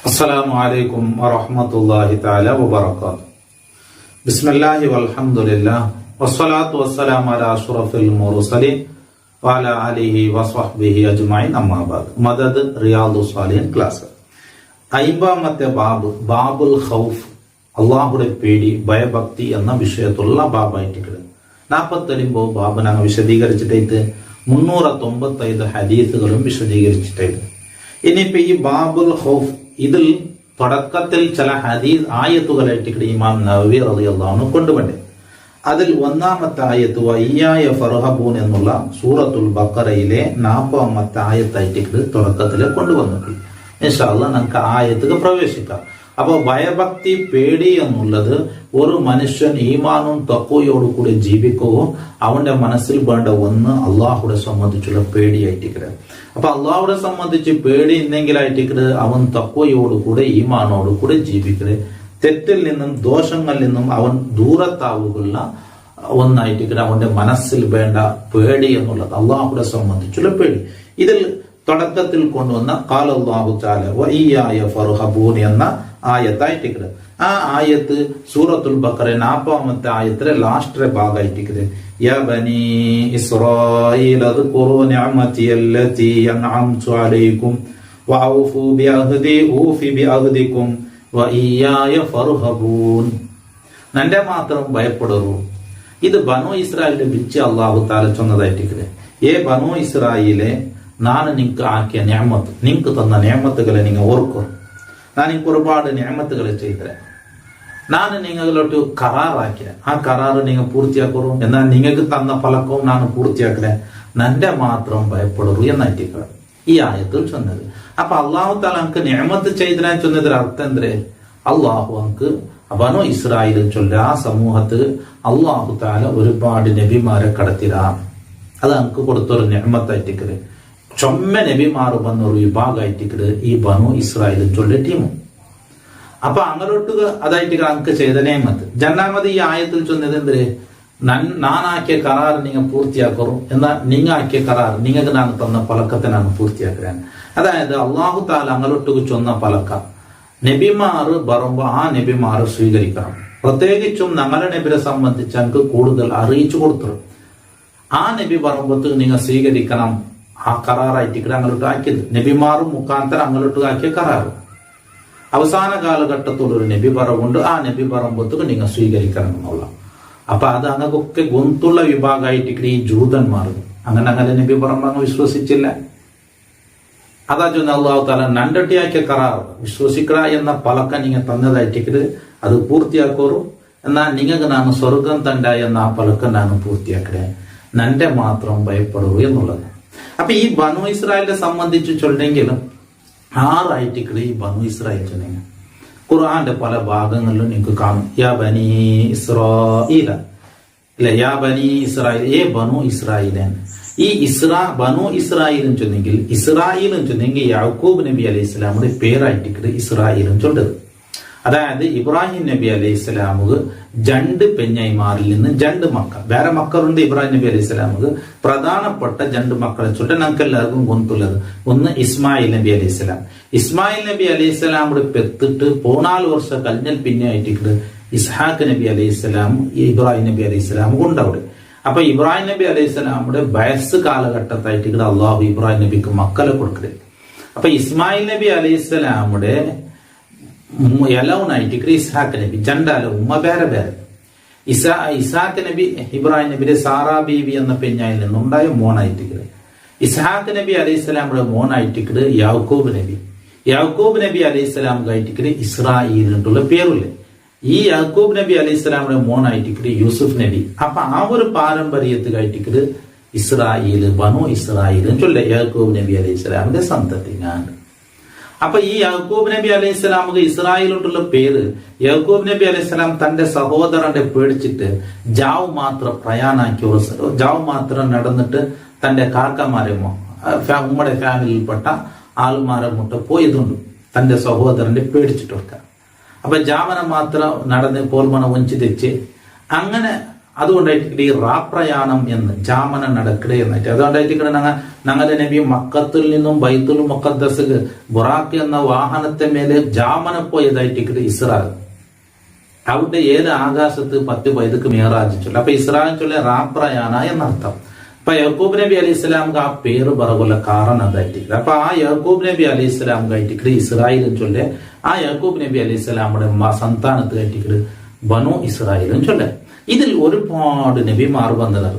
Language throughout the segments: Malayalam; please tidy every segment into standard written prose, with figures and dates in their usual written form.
അസ്സലാമു അലൈക്കും വറഹ്മത്തുള്ളാഹി തആല വബറകാതുഹു. ബിസ്മില്ലാഹി വൽഹംദുലില്ലാഹ് വസ്സലാത്തു വസ്സലാമു അലാ അഷ്റഫിൽ മുർസലീൻ വഅലാ ആലിഹി വസ്വഹ്ബിഹി അജ്മഈൻ. അമ്മാ ബഅദ്. മദദ് റിയാദുസ് സാലിഹീൻ ക്ലാസ് 50ാമത്തെ ബാബുൽ ഖൗഫ്, അള്ളാഹുടെ പേടി, ഭയഭക്തി എന്ന വിഷയത്തുള്ള ബാബായിട്ട് 49 ബാബ് ഞങ്ങൾ വിശദീകരിച്ചിട്ട് 395 ഹദീസുകളും വിശദീകരിച്ചിട്ടുണ്ട്. ഇനിയിപ്പോ ഈ ബാബുൽ ഖൗഫ് ഇതിൽ തുടക്കത്തിൽ ചില ഹദീസ് ആയത്തുകളായിട്ട് ഇമാം നവവി റളിയല്ലാഹു അൻഹു കൊണ്ടുവന്നു. അതിൽ ഒന്നാമത്തെ ആയത്ത് വയ്യായ ഫർഹബൂൻ എന്നുള്ള സൂറത്തുൽ ബഖറയിലെ 40ാമത്തെ ആയത്തായിട്ട് തുടക്കത്തിൽ കൊണ്ടുവന്നിട്ടുണ്ട്. ഇൻഷാ അല്ലാഹ് നമുക്ക് ആയത്തുകൾ പ്രവേശിക്കാം. അപ്പോൾ ഭയഭക്തി, പേടി എന്നുള്ളത് ഒരു മനുഷ്യൻ ഈമാനും തഖ്വയോടുകൂടി ജീവിക്കുകയും അവന്റെ മനസ്സിൽ വേണ്ട ഒന്ന് അള്ളാഹുടെ സംബന്ധിച്ചുള്ള പേടിയായിട്ടിരിക്കുക. അപ്പൊ അള്ളാഹുടെ സംബന്ധിച്ച് പേടി എന്തെങ്കിലായിട്ടിരിക്കുന്നത് അവൻ തഖ്വയോടുകൂടെ ഈമാനോടുകൂടെ ജീവിക്കുക. തെറ്റിൽ നിന്നും ദോഷങ്ങളിൽ നിന്നും അവൻ ദൂരത്താവുകയുള്ള ഒന്നായിട്ടിരിക്കുക. അവന്റെ മനസ്സിൽ വേണ്ട പേടി എന്നുള്ളത് അള്ളാഹുടെ സംബന്ധിച്ചുള്ള പേടി. ഇതിൽ തുടക്കത്തിൽ കൊണ്ടുവന്ന ഖാലല്ലാഹു തആല വഇയ്യായ ഫർഹബൂൻ എന്ന ആയത്തായിട്ടിരിക്കുന്നത്. ആ ആയത്ത് സൂറത്തുൽ ബഖറ 40ാമത്തെ ആയത്തിലെ ലാസ്റ്റ് ഭാഗമായിട്ടിരിക്കുന്നത്. യാ ബനി ഇസ്രായീൽ അദ്കുറൂ നിഅമതി അല്ലതി അൻഅംതു അലൈക്കും വഔഫു ബിഅഹ്ദി ഊഫി ബിഅഹ്ദിക്കും വഇയ്യായ ഫർഹബൂൻ. നന്റെ മാത്രം ഭയപ്പെടൂ. ഇത് ബനു ഇസ്രായേലിന്റെ വിളിച്ച് അല്ലാഹു തആല ചൊന്നതായിട്ടിരിക്കുന്നത്. ഏ ബനു ഇസ്രായേലെ, ನಾನು ನಿಂಗೆ ಆಕಿಯ ನ್ಯಾಮತ್ತು, ನಿಂಗೆ ತನ್ನ ನ್ಯಾಮತ್ತುಗಳെ നിങ്ങൾ ഓർക്കും. ഞാൻ നിങ്ങൾക്ക് ഒരുപാട് ನ್ಯಾಮತ್ತುകളെ ചെയ്തേ. ನಾನು നിങ്ങളോട്ട് കരാറാക്കിയ ആ കരാറ് നിങ്ങൾ പൂർത്തിയാക്കൂ. എന്നാൽ നിങ്ങൾക്ക് തന്ന ഫലക്കവും ഞാൻ പൂർത്തിയാക്കലേ. നന്റെ മാത്രം ഭയപ്പെടൂ എന്നായിട്ടിരിക്കുക ഈ ആയത്തിൽ ചൊന്നത്. അപ്പൊ അള്ളാഹു താല നമുക്ക് ന്യാമത്ത് ചെയ്തതിനെ ചൊന്നതിൽ അർത്ഥം എന്തേ? അള്ളാഹു നമുക്ക് ബനു ഇസ്രായേലിൽ ചൊല്ല ആ സമൂഹത്തിൽ അള്ളാഹു താല ഒരുപാട് നബിമാരെ കടത്തിരാം. അത് നമുക്ക് കൊടുത്തൊരു ന്യാമത്തായിട്ടിരിക്കല്. ചൊമ്മ നബിമാർ വന്നൊരു വിഭാഗമായിട്ടിട്ട് ഈ ബനു ഇസ്രായേൽ ചൊല്ല ടീമു. അപ്പൊ അങ്ങോട്ട് അതായിട്ട് അങ്ക് ചെയ്ത നേമത്ത് രണ്ടാമത് ഈ ആയത്തിൽ ചൊന്നത് എന്തേ? നാനാക്കിയ കരാർ നിങ്ങൾ പൂർത്തിയാക്കൂ. എന്നാൽ നിങ്ങൾ ആക്കിയ കരാർ നിങ്ങൾക്ക് ഞാൻ തന്ന പലക്കത്തെ ഞാൻ പൂർത്തിയാക്കാൻ. അതായത് അള്ളാഹു താല അങ്ങോട്ട് ചൊന്ന പലക്ക നബിമാർ വരുമ്പോ ആ നബിമാർ സ്വീകരിക്കണം. പ്രത്യേകിച്ചും ഞങ്ങളുടെ നബിയെ സംബന്ധിച്ച് ഞങ്ങൾക്ക് കൂടുതൽ അറിയിച്ചു കൊടുത്തു. ആ നബി വരുമ്പോഴത്തേക്ക് നിങ്ങൾ സ്വീകരിക്കണം. ആ കരാറായിട്ട് അങ്ങോട്ട് ആക്കിയത് നബിമാറും മുഖാന്തരം അങ്ങോട്ട് ആക്കിയ കരാറ്. അവസാന കാലഘട്ടത്തിലൊരു നബി പറവുണ്ട്. ആ നബി പറയുമ്പോഴത്തേക്ക് നിങ്ങൾ സ്വീകരിക്കണം എന്നുള്ള. അപ്പൊ അത് അങ്ങൊക്കെ ഗൊന്തുള്ള വിഭാഗമായിട്ട് ഈ ജൂതന്മാർ അങ്ങനെ നബി പറയുമ്പോ അങ്ങ് വിശ്വസിച്ചില്ല. അതാ ചൊന്ന അള്ളാഹു താല നണ്ടട്ടിയാക്കിയ കരാർ വിശ്വസിക്കട എന്ന പലക്ക നിങ്ങൾ തന്നതായിട്ട് അത് പൂർത്തിയാക്കോറു. എന്നാൽ നിങ്ങൾക്ക് ഞാൻ സ്വർഗം തണ്ട എന്ന ആ പലക്ക ഞാൻ പൂർത്തിയാക്കടേ. നന്റെ മാത്രം ഭയപ്പെടൂ എന്നുള്ളത്. അപ്പൊ ഈ ബനു ഇസ്രായേലിനെ സംബന്ധിച്ച് ചൊല്ലെങ്കിലും 6 ആയിട്ടിക്കട് ഈ ബനു ഇസ്രായേൽ ചൊല്ലുക. ഖുർആന്റെ പല ഭാഗങ്ങളിലും നിങ്ങൾക്ക് കാണും. യാ ബനി ഇസ്രായീല, ഇല്ല യാ ബനി ഇസ്രായേൽ, ഏ ബനു ഇസ്രായേലൻ. ഈ ബനു ഇസ്രായേലും ചൊന്നെങ്കിൽ ഇസ്രായേലും ചൊന്നെങ്കിൽ യാക്കൂബ് നബി അലൈഹി ഇസ്ലാമുടെ പേരായിട്ടിക്കട് ഇസ്രായേലും ചൊല്ലത്. അതായത് ഇബ്രാഹിം നബി അലൈഹി ഇസ്ലാമുക്ക് 2 പെഞ്ഞൈമാരിൽ നിന്ന് 2 മക്കൾ, വേറെ മക്കളുണ്ട്. ഇബ്രാഹിം നബി അലൈഹി ഇസ്ലാമുക്ക് പ്രധാനപ്പെട്ട 2 മക്കളെ ചൊല്ല നമുക്ക് എല്ലാവർക്കും കൊണ്ടുള്ളത്. ഒന്ന് ഇസ്മായിൽ നബി അലൈഹി ഇസ്ലാം. ഇസ്മായിൽ നബി അലൈഹി ഇസ്ലാമുടെ പെത്തിട്ട് 14 വർഷം കഴിഞ്ഞാൽ പിന്നെ ആയിട്ട് ഇസ്ഹാഖ് നബി അലൈഹി ഇസ്ലാം ഇബ്രാഹിം നബി അലൈഹി ഇസ്ലാം കൊണ്ടവിടെ. അപ്പൊ ഇബ്രാഹിം നബി അലൈഹി ഇസ്ലാമുടെ വയസ്സ് കാലഘട്ടത്തായിട്ട് അള്ളാഹു ഇബ്രാഹിം നബിക്ക് മക്കളെ കൊടുക്കരുത്. അപ്പൊ ഇസ്മായിൽ നബി അലൈഹി ഇസ്ലാമുടെ എലവനായിട്ട് ഇസ്ഹാഖ് നബി, രണ്ടാല ഉമ്മ വേറെ വേറെ. ഇസ്ഹാഖ് നബി ഇബ്രാഹിം നബിയുടെ സാറാ ബീവി എന്ന പെഞ്ഞായിൽ നിന്നുണ്ടായ മോണായിട്ടിക്കട്. ഇസ്ഹാഖ് നബി അലൈഹി സ്വലാമുടെ മോണായിട്ടിക്കട് യാക്കൂബ് നബി. യാക്കൂബ് നബി അലൈഹി സ്വലാം ആയിട്ടിക്കട് ഇസ്രായേലിനുള്ള പേരില്ലേ. ഈ യാക്കൂബ് നബി അലൈഹി സ്വലാമുടെ മോണായിട്ടിക്കട് യൂസുഫ് നബി. അപ്പൊ ആ ഒരു പാരമ്പര്യത്തിലായിട്ടിക്കട് ഇസ്രായേൽ ബനു ഇസ്രായേലും ചൊല്ല യാക്കൂബ് നബി അലൈഹി സ്വലാമിന്റെ സന്തതിയാണ്. അപ്പൊ ഈ യാക്കൂബ് നബി അലൈഹി സ്വലാമുക്ക് ഇസ്രായേലോട്ടുള്ള പേര്, യാക്കൂബ് നബി അലൈഹി സ്വലാം തന്റെ സഹോദരന്റെ പേടിച്ചിട്ട് ജാവ് മാത്രം പ്രയാണാക്കി, ജാവ് മാത്രം നടന്നിട്ട് തന്റെ കാക്കമാരെ ഉമ്മയുടെ ഫാമിലിയിൽപ്പെട്ട ആൾമാരെ മുട്ട പോയതുണ്ട് തന്റെ സഹോദരന്റെ പേടിച്ചിട്ട് വെക്കാം. അപ്പൊ ജാമന മാത്രം നടന്ന് പോൽമന ഒഞ്ചി തെച്ച് അങ്ങനെ അതുകൊണ്ടായിട്ട് ഈ റാപ്രയാണം എന്ന് ജാമന നടക്കടേ എന്നായിട്ട് അതുകൊണ്ടായിട്ട് ഞങ്ങളുടെ നബി മക്കത്തിൽ നിന്നും ബൈത്തുൽ മുഖദ്ദസ് ബുറാഖ് എന്ന വാഹനത്തെ മേലെ ജാമന പോയതായിട്ട് ഇസ്രാ അവിടെ ഏത് ആകാശത്ത് 10 പൈതക്ക് മേറാജ് ചൊല്ല. അപ്പൊ ഇസ്രാൻ ചൊല്ല റാപ്രയാണ എന്നർത്ഥം. അപ്പൊ യാക്കൂബ് നബി അലൈഹി സ്വലാംക്ക് ആ പേര് പറകുള്ള കാരണം അതായിട്ട്. അപ്പൊ ആ യാക്കൂബ് നബി അലൈഹി സ്വലാം കഴിച്ചിട്ട് ഇസ്രായേലും ചൊല്ലേ. ആ യാക്കൂബ് നബി അലൈഹി സ്വലാമുടെ സന്താനത്ത് കഴിച്ചിട്ട് ബനു ഇസ്രായേലും ചൊല്ലേ. ഇതിൽ ഒരുപാട് നബിമാർ വന്നത്.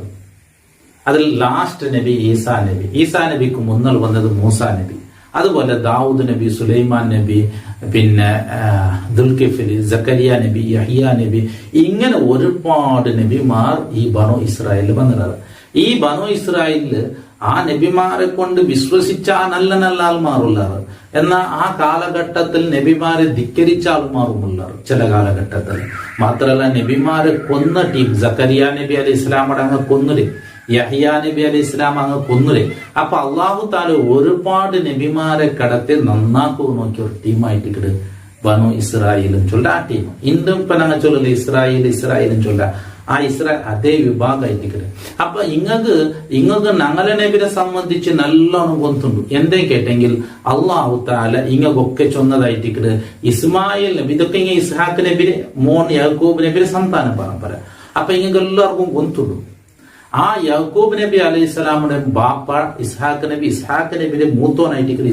അതിൽ ലാസ്റ്റ് നബി ഈസാ നബി. ഈസാ നബിക്ക് മുന്നൽ വന്നത് മൂസാ നബി. അതുപോലെ ദാവൂദ് നബി, സുലൈമാൻ നബി, പിന്നെ ദുൽകിഫിലി, സക്കരിയ നബി, യഹിയ നബി, ഇങ്ങനെ ഒരുപാട് നബിമാർ ഈ ബനു ഇസ്രായേലിൽ വന്നത്. ഈ ബനു ഇസ്രായേലില് ആ നബിമാരെ കൊണ്ട് വിശ്വസിച്ച നല്ല നല്ല ആൾമാരുള്ളാറ്. എന്നാൽ ആ കാലഘട്ടത്തിൽ നബിമാരെ ധിക്കരിച്ച ആൾമാറുമുള്ളാറ് ചില കാലഘട്ടത്തിൽ. മാത്രമല്ല നബിമാരെ കൊന്ന ടീം സക്കരിയ നബി അലൈഹി ഇസ്ലാമടെ അങ്ങ് കൊന്നില്ലേ, യഹിയ നബി അലൈഹി ഇസ്ലാം അങ്ങ് കൊന്നില്ലേ. അപ്പൊ അള്ളാഹു താല ഒരുപാട് നബിമാരെ കടത്തി നന്നാക്കുക നോക്കിയ ഒരു ടീമായിട്ട് ബനു ഇസ്രായേലും ചൊല്ല. ആ ടീം ഇന്തും ഇപ്പൊ ഞങ്ങൾ ചൊല്ലില്ല ഇസ്രായേലും ചൊല്ല. ആ ഇസ്രായേൽ അതേ വിഭാഗമായിട്ട്. അപ്പൊ ഇങ്ങക്ക് ഞങ്ങളെ നബിനെ സംബന്ധിച്ച് നല്ലോണം കൊന്തുണ്ട്. എന്തേ കേട്ടെങ്കിൽ അള്ളാഹു താല ഇങ്ങൊക്കെ ചൊന്നതായിട്ട് ഇസ്മായിൽ നബി, ഇതൊക്കെ ഇങ്ങനെ ഇസ്ഹാഖ് നബിരെ മോൻ യാക്കൂബ് നബിരെ സന്താന പരമ്പര. അപ്പൊ ഇങ്ങക്ക് എല്ലാവർക്കും കൊന്തുണ്ട്. ആ യാക്കൂബ് നബി അലൈഹി സ്വലാമിന്റെ ബാപ്പ ഇസ്ഹാഖ് നബിയുടെ മൂത്തോനായിട്ട്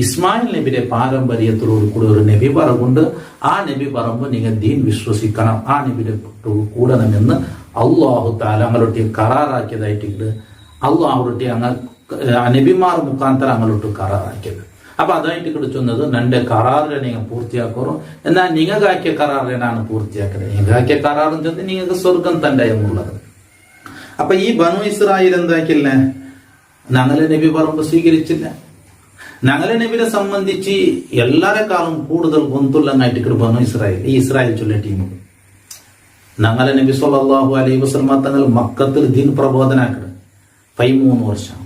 ഇസ്മായിൽ നബിയുടെ പാരമ്പര്യത്തിലോട് കൂടെ ഒരു നബി പറമ്പുണ്ട്. ആ നബി പറയുമ്പോൾ നിങ്ങൾ ദീൻ വിശ്വസിക്കണം, ആ നബിയുടെ കൂടണമെന്ന് അള്ളാഹു താല അങ്ങോട്ട് കരാറാക്കിയതായിട്ട് അള്ളാഹുട്ടി നബിമാർ മുഖാന്തരം അങ്ങോട്ട് കരാറാക്കിയത്. അപ്പൊ അതായിട്ട് ചൊന്നത് രണ്ട് കരാറിനെ നിങ്ങൾ പൂർത്തിയാക്കറോ, എന്നാൽ നിങ്ങൾക്കാക്കിയ കരാറിനാണ് പൂർത്തിയാക്കുന്നത്. നിങ്ങൾക്കാക്കിയ കരാറും ചെന്ന് നിങ്ങൾക്ക് സ്വർഗം തന്നെ എന്നുള്ളത്. അപ്പൊ ഈ ബനു ഇസ്രായേൽ എന്താക്കില്ല, ഞങ്ങളെ നബി പറയുമ്പോ സ്വീകരിച്ചില്ല. ഞങ്ങളെ നബിനെ സംബന്ധിച്ച് എല്ലാരെക്കാളും കൂടുതൽ ഗൊന്തുള്ളങ്ങായിട്ട് ബനു ഇസ്രായേൽ, ഈ ഇസ്രായേൽ ചൊല്ലിയ ടീം. ഞങ്ങളെ നബി സല്ലല്ലാഹു അലൈഹി വസല്ലം തങ്ങൾ മക്കത്തിൽ ദീൻ പ്രബോധനാക്കുക 13 വർഷം.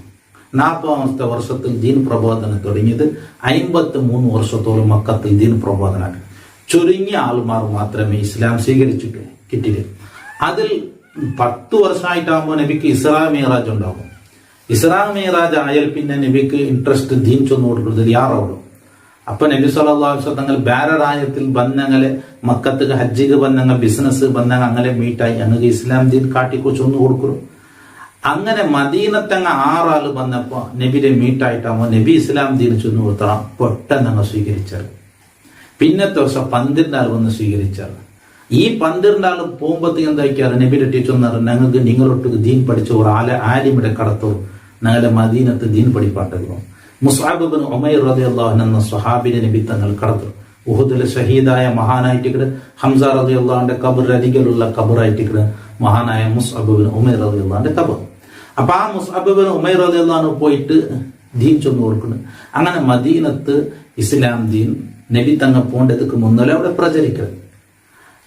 40ാമത്തെ വർഷത്തിൽ ദീൻ പ്രബോധനം തുടങ്ങിയത് 53 വർഷത്തോളം മക്കത്തിൽ ദീൻ പ്രബോധനാക്കുക. ചുരുങ്ങിയ ആൾമാർ മാത്രമേ ഇസ്ലാം സ്വീകരിച്ചിട്ട് കിട്ടില്ല. അതിൽ 10 വർഷമായിട്ടാകുമ്പോൾ നബിക്ക് ഇസ്രാ മിഅ്റാജ് ഉണ്ടാകും. ഇസ്രാ മിഅ്റാജ് ആയാൽ പിന്നെ നബിക്ക് ഇൻട്രസ്റ്റ് ദീൻ ചൊന്നു കൊടുക്കുന്നത് യാറാവുള്ളൂ. അപ്പൊ നബി സല്ലല്ലാഹു അലൈഹി വസല്ലം തങ്ങൾ ബാരറായത്തിൽ ബന്ധങ്ങളെ മക്കത്ത് ഹജ്ജിക്ക് ബന്ധങ്ങൾ ബിസിനസ് ബന്ധങ്ങൾ അങ്ങനെ മീറ്റായി അങ്ങനെ ഇസ്ലാം ദീൻ കാട്ടിക്കോ ചൊന്നു കൊടുക്കുന്നു. അങ്ങനെ മദീനത്തങ്ങ 6 ആള് വന്നപ്പോ നബിയുടെ മീറ്റായിട്ടാകുമ്പോൾ നബി ഇസ്ലാം ദീൻ ചൊന്നു കൊടുത്തണം. പെട്ടെന്ന് അങ്ങ് സ്വീകരിച്ചത്. പിന്നത്തെ വർഷം 12 ആൾ വന്ന് സ്വീകരിച്ചത്. ഈ 12 ആൾ പോകുമ്പോഴത്തേക്ക് എന്താക്കിയാറ് നബിയുടെ ടീച്ചർ ഞങ്ങൾക്ക് നിങ്ങളൊട്ട് ദീൻ പഠിച്ച ഒരു ആലിമിടെ കടത്തോ ഞങ്ങളുടെ മദീനത്ത് ദീൻ പഠിപ്പാട്ടുകളോ. മുസ്അബ് ഇബ്നു ഉമൈർ റളിയല്ലാഹു അൻഹു എന്ന സ്വഹാബിനെ നബി തങ്ങൾ കടത്തു. ഉഹുദിലെ ഷഹീദായ മഹാനായിട്ട് ഹംസ റളിയല്ലാഹുവിന്റെ ഖബർ അരികിലുള്ള ഖബറായിട്ട് മഹാനായ മുസ്അബ് ഇബ്നു ഉമൈർ റളിയല്ലാഹുവിന്റെ ഖബർ. അപ്പൊ ആ മുസ്അബ് ഇബ്നു ഉമൈർ റളിയല്ലാഹു പോയിട്ട് ദീൻ ചൊന്നു കൊടുക്കുന്നു. അങ്ങനെ മദീനത്ത് ഇസ്ലാം ദീൻ നബി തങ്ങൾ പോണ്ടതുക്ക് മുന്നേ അവിടെ പ്രചരിക്കുന്നത്.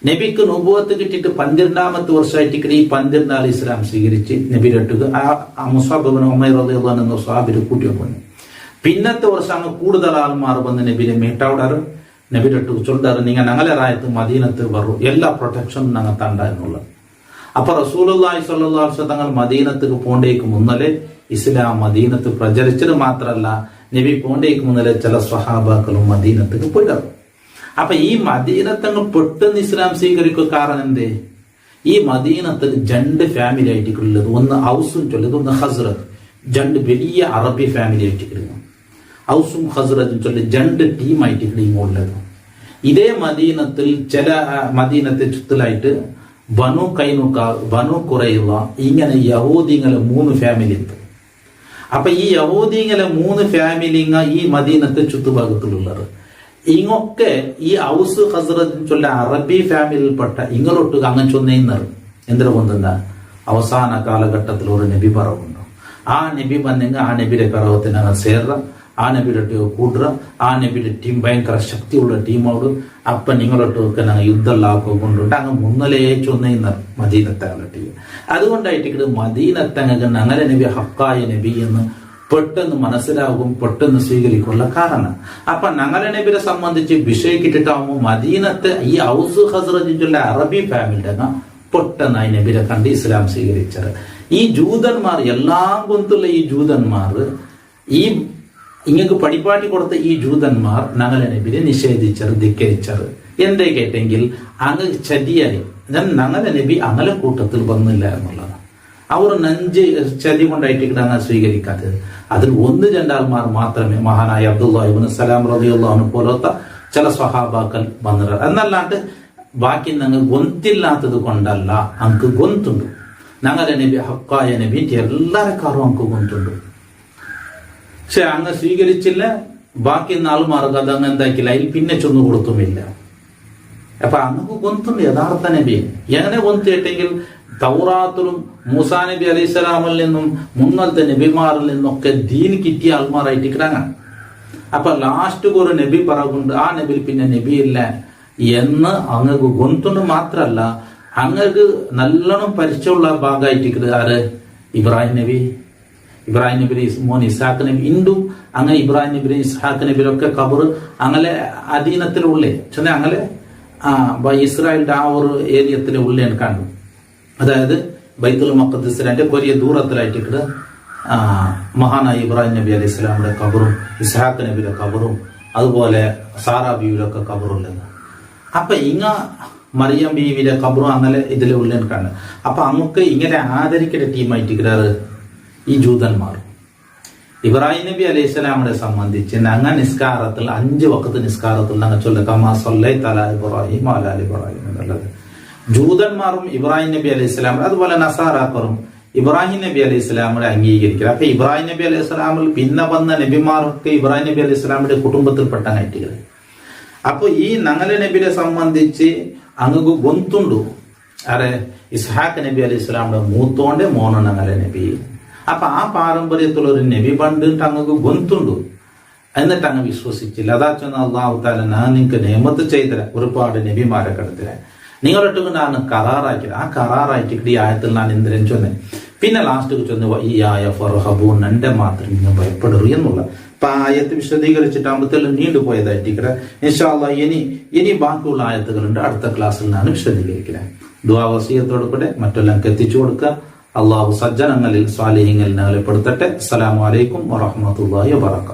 നബിക്ക് നുബുവത്ത് കിട്ടിയിട്ട് 12ാമത്തെ വർഷമായിട്ട് ഈ 12 ആൾ ഇസ്ലാം സ്വീകരിച്ച് നബിയിലിട്ട് ആ മുസ്അബ് ഇബ്നു ഉമൈർ റളിയല്ലാഹു അൻഹു സ്വഹാബിനെ കൂട്ടിയോ പോയി. പിന്നത്തെ വർഷം അങ്ങ് കൂടുതൽ ആൾമാർ വന്ന് നബിനെ മീട്ടവിടാറ്. നബിയിലിട്ട് ചൊല്ലാറ് നിങ്ങൾ ഞങ്ങളെ റായത്ത് മദീനത്ത് വരും, എല്ലാ പ്രൊട്ടക്ഷനും ഞങ്ങൾ തണ്ട എന്നുള്ളത്. അപ്പൊ റസൂലുള്ളാഹി സ്വല്ലല്ലാഹു അലൈഹി വസല്ലം തങ്ങൾ മദീനത്തേക്ക് പോണ്ടേക്ക് മുന്നലെ ഇസ്ലാം മദീനത്ത് പ്രചരിച്ചത് മാത്രമല്ല, നബി പോണ്ടേക്ക് മുന്നലെ ചില സ്വഹാബാക്കളും മദീനത്തേക്ക് പോയിടാറ്. അപ്പൊ ഈ മദീനത്തങ്ങ് പെട്ടെന്ന് ഇസ്ലാം സ്വീകരിക്കുക കാരണം എന്തേ? ഈ മദീനത്തിൽ 2 ഫാമിലി ആയിട്ടുള്ളത്, ഒന്ന് ഔസും ചൊല്ലത്, ഒന്ന് ഹസ്രത്ത്. 2 വലിയ അറബി ഫാമിലി ആയിട്ട് ഔസും ഹസ്രത്തും ചൊല്ലി 2 ടീമായിട്ട് ഇങ്ങോട്ടുള്ളത്. ഇതേ മദീനത്തിൽ ചില മദീനത്തെ ചുറ്റലായിട്ട് ബനു കൈനുക, ബനു ഖുറൈള, ഇങ്ങനെ യഹൂദികളെ 3 ഫാമിലി ഉണ്ട്. അപ്പൊ ഈ യഹൂദികളെ 3 ഫാമിലിങ്ങ ഈ മദീനത്തെ ചുറ്റുഭാഗത്തിലുള്ളത്. ഇങ്ങൊക്കെ ഈ ഔസ് ഹസ്രത്ത് ചൊല്ല അറബി ഫാമിലിയിൽപ്പെട്ട ഇങ്ങോട്ട് അങ്ങനെ ചൊന്നേന്നറ് എന്തിനു കൊണ്ടെന്താ അവസാന കാലഘട്ടത്തിൽ ഒരു നബി പറവുണ്ടോ. ആ നബി വന്നെങ്കിൽ ആ നബിയുടെ കറവത്തിനകം ചേർറ, ആ നബിയുടെ കൂടുക, ആ നബിയുടെ ടീം ഭയങ്കര ശക്തിയുള്ള ടീമോട് അപ്പൊ നിങ്ങളൊട്ടൊക്കെ ഞങ്ങൾ യുദ്ധമെല്ലാം കൊണ്ടുണ്ട് അങ്ങ് മുന്നലേ ചൊന്നേന്നർ മദീനത്തെ ടീം. അതുകൊണ്ടായിട്ട് മദീനത്തങ്ങ് ഞങ്ങളെ നബി ഹക്കായ നബി എന്ന് പെട്ടെന്ന് മനസ്സിലാകും, പെട്ടെന്ന് സ്വീകരിക്കുള്ള കാരണം. അപ്പൊ ഞങ്ങളെ നബിയെ സംബന്ധിച്ച് വിഷയിക്കിട്ടിട്ടാവുമ്പോൾ മദീനത്തെ ഈ ഔസ് ഹസ്രജിന്റെ അറബി ഫാമിലിയുടെ പൊട്ടെന്നായി നബിരെ കണ്ട് ഇസ്ലാം സ്വീകരിച്ചത്. ഈ ജൂതന്മാർ എല്ലാം കൊണ്ടുള്ള ഈ ജൂതന്മാർ ഈ ഇങ്ങക്ക് പടിപ്പാട്ടി കൊടുത്ത ഈ ജൂതന്മാർ ഞങ്ങളെ നബിരെ നിഷേധിച്ചത്, ധിക്കരിച്ചത്. എന്തേ കേട്ടെങ്കിൽ അങ്ങ് ചതിയായി ഞങ്ങളെ നബി അങ്ങനെ കൂട്ടത്തിൽ വന്നില്ല എന്നുള്ളത്. അവർ നഞ്ച് ചതി കൊണ്ടായിട്ട് അങ്ങ് സ്വീകരിക്കാത്തത്. അതിൽ 1-2 മാത്രമേ മഹാനായ അബ്ദുല്ലാഹി ഇബ്നു സലാം റളിയല്ലാഹു അൻഹു പോലത്തെ ചില സ്വഹാബാക്കൾ വന്നത്. എന്നല്ലാണ്ട് ബാക്കി ഞങ്ങൾ ഗൊന്തില്ലാത്തത് കൊണ്ടല്ല, അങ്ങ് ഗൊന്തുണ്ട്. ഞങ്ങളുടെ നബി ഹക്കായ നബി എല്ലാരെക്കാരും അങ്ങ് ഗൊന്തുണ്ട്. പക്ഷെ അങ്ങ് സ്വീകരിച്ചില്ല. ബാക്കി 4 മാർക്ക് അത് അങ്ങ് എന്താക്കില്ല, അതിൽ പിന്നെ ചൊന്നു കൊടുത്തുമില്ല. അപ്പൊ അങ്ങ് ഗൊന്തുണ്ട് യഥാർത്ഥ നബി. എങ്ങനെ ഗൊന്തിട്ടെങ്കിൽ തൗറാത്തിലും മൂസാ നബി അലൈഹിസ്സലാമിൽ നിന്നും മുന്നത്തെ നബിമാരിൽ നിന്നൊക്കെ ദീൻ കിട്ടിയ ആൾമാരായിട്ട് കിടങ്ങ. അപ്പൊ ലാസ്റ്റ് ഒരു നബി പറകുണ്ട്, ആ നബിയിൽ പിന്നെ നബിയില്ല എന്ന് അങ്ങക്ക് ഗൊന്തുണ്ട്. മാത്രല്ല അങ്ങക്ക് നല്ലോണം പരിചയമുള്ള ഭാഗമായിട്ട് ആര്? ഇബ്രാഹിം നബി. ഇബ്രാഹിം നബി മോൻ ഇസ്ഹാഖ് നബി ഇണ്ടും അങ്ങനെ ഇബ്രാഹിം നബി ഇസ്ഹാഖ് നബിയിലൊക്കെ ഖബർ അങ്ങനെ അധീനത്തിലുള്ളേ ചെന്ന അങ്ങനെ ഇസ്രായേലിന്റെ ആ ഒരു ഏരിയത്തിലെ ഉള്ളേ കണ്ടു. അതായത് ബൈത്തുൽ മഖ്ദിസിന്റെ വലിയ ദൂരത്തിലായിട്ട് മഹാനായ ഇബ്രാഹിം നബി അലൈഹി സ്വലാമിന്റെ ഖബറും ഇസ്ഹാഖ് നബിയുടെ ഖബറും അതുപോലെ സാറാ ബീവിയുടെ ഖബറുള്ളത്. അപ്പൊ മറിയം ബീവിയുടെ ഖബറും അങ്ങനെ ഇതിലെ ഉള്ളേൻ കാണും. അപ്പൊ അങ്ങക്ക് ഇങ്ങനെ ആദരിക്കുന്ന ടീമായിട്ട് ഈ ജൂതന്മാർ. ഇബ്രാഹിം നബി അലൈഹി സ്വലാമിനെ സംബന്ധിച്ച് ഞങ്ങൾ നിസ്കാരത്തിൽ 5 വഖത്ത് നിസ്കാരത്തിൽ ഞങ്ങൾ ചൊല്ലുക കമാ സല്ലൈത അലാ ഇബ്രാഹിം വഅലാ ആലി ഇബ്രാഹിം എന്നുള്ളത്. ജൂതന്മാരും ഇബ്രാഹിം നബി അലൈഹി സ്വലാം അതുപോലെ നസാറാക്കറും ഇബ്രാഹിം നബി അലൈഹി സ്വലാമിനെ അംഗീകരിക്കുക. അപ്പൊ ഇബ്രാഹിം നബി അലൈഹി സ്വലാമിൽ പിന്നെ വന്ന നബിമാരൊക്കെ ഇബ്രാഹിം നബി അലൈഹി സ്വലാമിന്റെ കുടുംബത്തിൽപ്പെട്ട നൈറ്റുകൾ. അപ്പൊ ഈ ഞങ്ങളെ നബിയെ സംബന്ധിച്ച് അങ്ങ് ഗൊന്തുണ്ടു. അരെ ഇസ്ഹാഖ് നബി അലൈഹി സ്വലാമിന്റെ മൂത്തോന്റെ മോന ഞങ്ങളെ നബി. അപ്പൊ ആ പാരമ്പര്യത്തിലുള്ള ഒരു നബി പണ്ടിട്ട് അങ്ങ് ഗൊന്തുണ്ടു. എന്നിട്ട് അങ്ങ് വിശ്വസിച്ചില്ല. അതാ ചെന്ന് അള്ളാഹു തആല ഞാൻ നിങ്ങൾക്ക് നിയമത്ത് ചെയ്തരാ ഒരുപാട് നബിമാരെ കടത്തില്ല, നിങ്ങളൊട്ടും ഞാൻ കരാറാക്കില്ല. ആ കരാറായിട്ട് ഈ ആയത്തിൽ ഞാൻ എന്തിനും ചൊന്നെ. പിന്നെ ലാസ്റ്റ് ചൊന്ന് ഈ ആയ ഫർഹബൂൻ എന്റെ മാത്രം നിങ്ങൾ ഭയപ്പെടൂ എന്നുള്ള. അപ്പൊ ആ ആയത്ത് വിശദീകരിച്ചിട്ടാകുമ്പോഴത്തേലും നീണ്ടുപോയതായിട്ടിരിക്കട്ടെ. ഇൻഷാ അല്ലാഹ് ഇനി ബാക്കിയുള്ള ആയത്തുകളുണ്ട്, അടുത്ത ക്ലാസ്സിൽ ഞാൻ വിശദീകരിക്കുന്നത്. ദുആ വസിയത്തോട് കൂടെ മറ്റെല്ലാം എത്തിച്ചു കൊടുക്കുക. അള്ളാഹു സജ്ജനങ്ങളിൽ സ്വാലിഹീങ്ങളിൽ ഞങ്ങളെ പെടുത്തട്ടെ. അസ്സലാമു അലൈക്കും വറഹ്മത്തുള്ളാഹി വബറകാതുഹു.